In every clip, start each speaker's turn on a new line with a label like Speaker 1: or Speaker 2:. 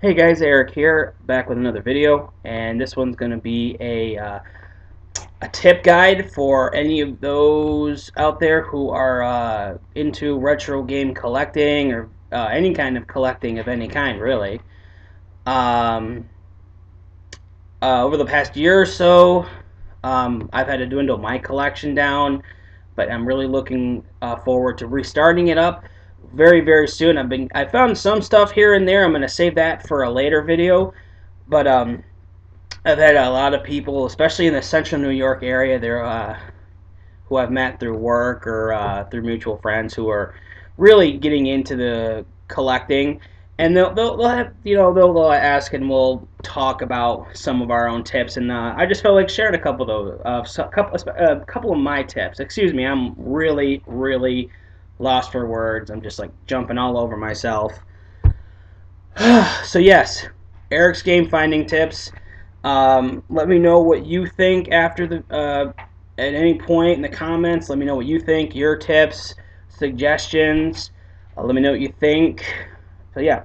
Speaker 1: Hey guys, Eric here, back with another video, and this one's going to be a tip guide for any of those out there who are into retro game collecting or any kind of collecting of any kind, really. Um, Over the past year or so, I've had to dwindle my collection down, but I'm really looking forward to restarting it up very, very soon. I found some stuff here and there. I'm going to save that for a later video, but I've had a lot of people, especially in the central New York area, there who I've met through work or through mutual friends who are really getting into the collecting, and they'll have they'll ask and we'll talk about some of our own tips, and I just felt like sharing a couple of those, a couple of my tips. Excuse me, I'm really lost for words. I'm just like jumping all over myself. So yes, Eric's game finding tips. Let me know what you think after the at any point in the comments. Let me know what you think, your tips, suggestions. Let me know what you think. So yeah,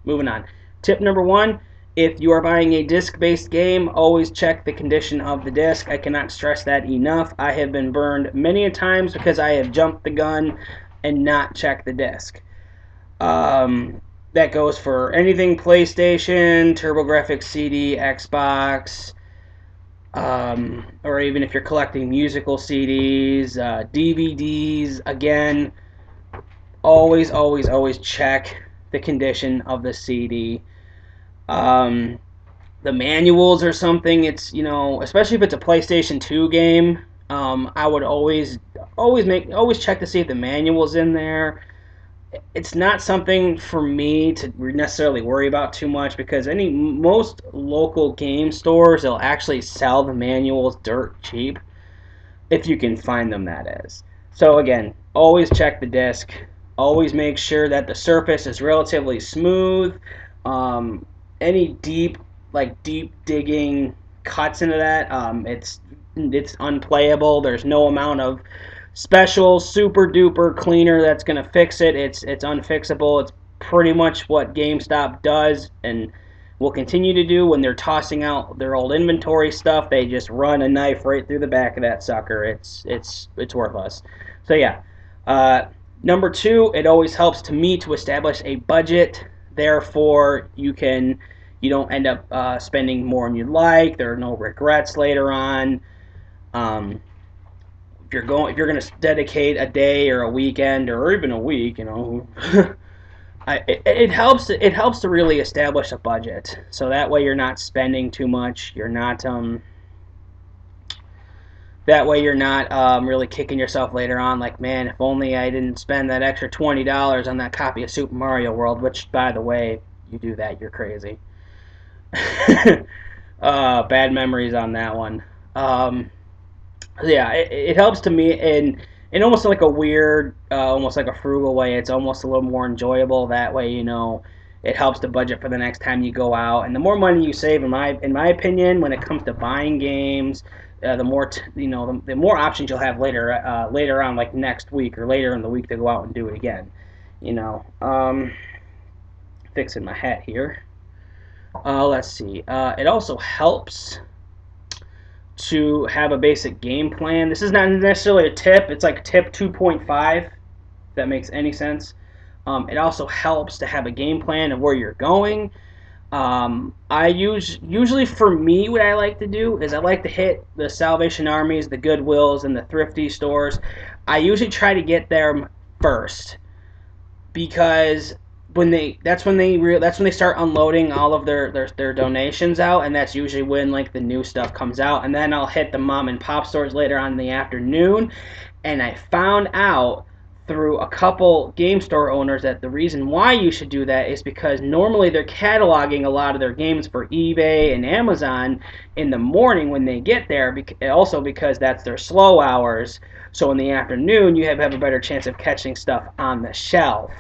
Speaker 1: moving on. Tip number one: if you are buying a disc-based game, always check the condition of the disc. I cannot stress that enough. I have been burned many a times because I have jumped the gun and not checked the disc. Um, that goes for anything PlayStation, TurboGrafx CD, Xbox, or even if you're collecting musical CDs, DVDs. Again, always check the condition of the CD. Um, the manuals or something. It's especially if it's a PlayStation 2 game. I would always check to see if the manual's in there. It's not something for me to necessarily worry about too much because most local game stores they'll actually sell the manuals dirt cheap if you can find them, that is. So again, always check the disc. Always make sure that the surface is relatively smooth. Um, any deep digging cuts into that, it's unplayable. There's no amount of special super duper cleaner that's gonna fix it. It's unfixable. It's pretty much what GameStop does and will continue to do when they're tossing out their old inventory stuff. They just run a knife right through the back of that sucker. It's worthless. So yeah. Number two, it always helps to me to establish a budget. Therefore, you don't end up spending more than you'd like. There are no regrets later on. Um, if you're going to dedicate a day or a weekend or even a week, it helps to really establish a budget. So that way you're not spending too much. You're not that way you're not really kicking yourself later on like, man, if only I didn't spend that extra $20 on that copy of Super Mario World, which by the way, you do that, you're crazy. Bad memories on that one. Yeah, it helps to me in almost like a weird, almost like a frugal way. It's almost a little more enjoyable that way. It helps to budget for the next time you go out, and the more money you save, in my opinion, when it comes to buying games, the more the more options you'll have later on, like next week or later in the week to go out and do it again. You know, fixing my hat here. Let's see. It also helps to have a basic game plan. This is not necessarily a tip. It's like tip 2.5, if that makes any sense. It also helps to have a game plan of where you're going. Usually for me, what I like to do is I like to hit the Salvation Armies, the Goodwills, and the thrifty stores. I usually try to get there first because that's when they start unloading all of their donations out, and that's usually when like the new stuff comes out. And then I'll hit the mom and pop stores later on in the afternoon. And I found out through a couple game store owners that the reason why you should do that is because normally they're cataloging a lot of their games for eBay and Amazon in the morning when they get there, also because that's their slow hours. So in the afternoon you have a better chance of catching stuff on the shelf.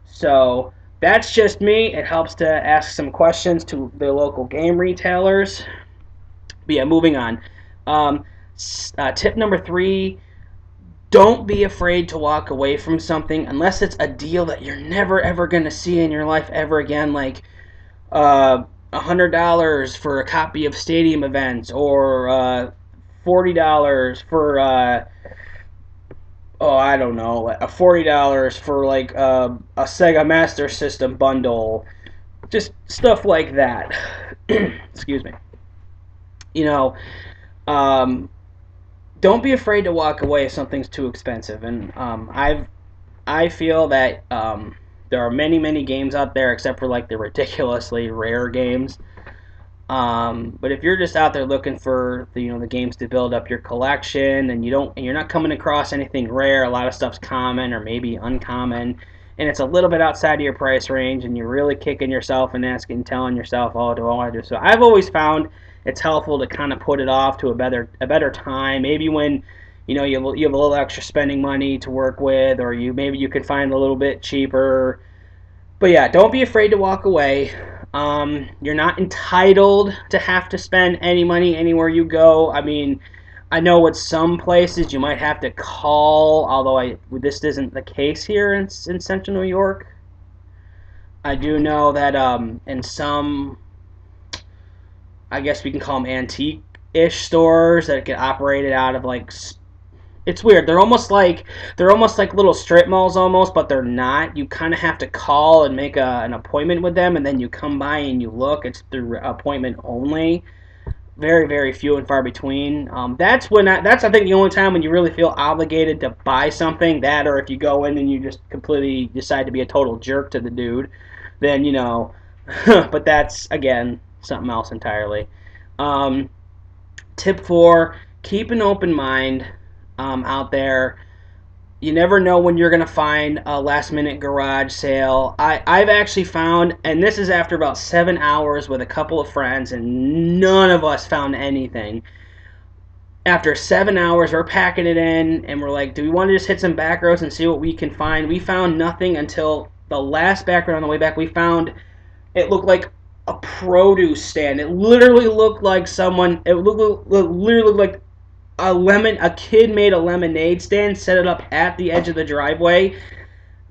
Speaker 1: So that's just me. It helps to ask some questions to the local game retailers. But yeah, moving on. Tip number three: Don't be afraid to walk away from something unless it's a deal that you're never ever going to see in your life ever again, like uh, $100 for a copy of Stadium Events, or $40 for oh, I don't know, $40 for like a Sega Master System bundle, just stuff like that. Excuse me. You know, um, don't be afraid to walk away if something's too expensive. And I feel that there are many games out there, except for like the ridiculously rare games. But if you're just out there looking for the games to build up your collection, and you're not coming across anything rare, a lot of stuff's common or maybe uncommon, and it's a little bit outside of your price range, and you're really kicking yourself and telling yourself, oh, do I want to do so? I've always found it's helpful to kind of put it off to a better time, maybe when you have a little extra spending money to work with, or maybe you can find a little bit cheaper. But yeah, don't be afraid to walk away. You're not entitled to have to spend any money anywhere you go. I mean, I know with some places you might have to call, although this isn't the case here in Central New York. I do know that in some, I guess we can call them antique-ish stores that get operated out of like, it's weird. They're almost like little strip malls almost, but they're not. You kind of have to call and make an appointment with them, and then you come by and you look. It's through appointment only. Very few and far between. That's I think the only time when you really feel obligated to buy something. That, or if you go in and you just completely decide to be a total jerk to the dude, then But that's again something else entirely. Um, Tip 4: keep an open mind out there. You never know when you're going to find a last minute garage sale. I've actually found, and this is after about 7 hours with a couple of friends, and none of us found anything. After 7 hours, we're packing it in, and we're like, do we want to just hit some back roads and see what we can find? We found nothing until the last back road on the way back. We found, it looked like a produce stand. It literally looked like literally looked like a kid made a lemonade stand, set it up at the edge of the driveway,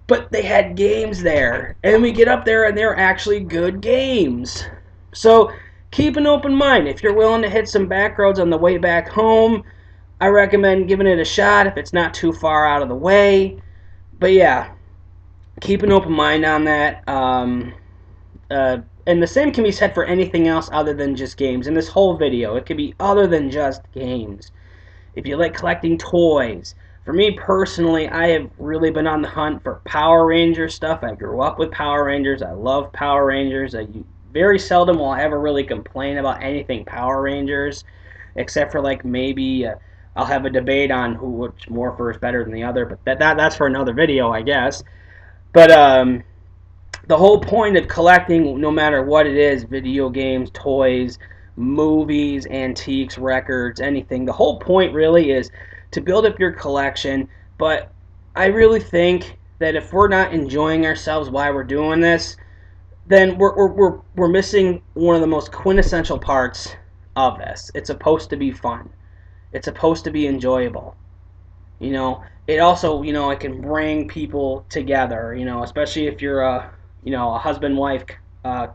Speaker 1: but they had games there, and we get up there and they're actually good games. So keep an open mind. If you're willing to hit some back roads on the way back home, I recommend giving it a shot if it's not too far out of the way. But yeah, keep an open mind on that. And the same can be said for anything else other than just games. In this whole video, it could be other than just games. If you like collecting toys. For me personally, I have really been on the hunt for Power Ranger stuff. I grew up with Power Rangers. I love Power Rangers. Very seldom will I ever really complain about anything Power Rangers, except for like maybe I'll have a debate on which Morpher is better than the other, but that's for another video, I guess. But the whole point of collecting, no matter what it is, video games, toys, movies, antiques, records, anything, the whole point really is to build up your collection. But I really think that if we're not enjoying ourselves while we're doing this, then we're missing one of the most quintessential parts of this. It's supposed to be fun. It's supposed to be enjoyable. It also, it can bring people together, especially if you're a husband-wife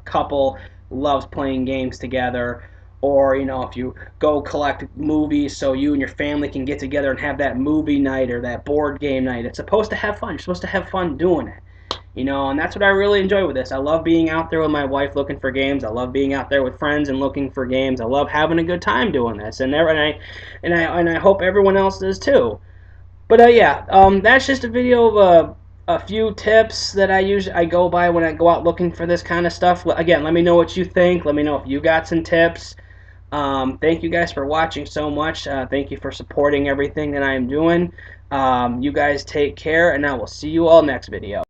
Speaker 1: couple loves playing games together, or if you go collect movies so you and your family can get together and have that movie night or that board game night. It's supposed to have fun. You're supposed to have fun doing it. And that's what I really enjoy with this. I love being out there with my wife looking for games. I love being out there with friends and looking for games. I love having a good time doing this, and I hope everyone else does too. But yeah, that's just a video of a few tips that I go by when I go out looking for this kind of stuff. Again, let me know what you think. Let me know if you got some tips. Thank you guys for watching so much. Thank you for supporting everything that I am doing. You guys take care, and I will see you all next video.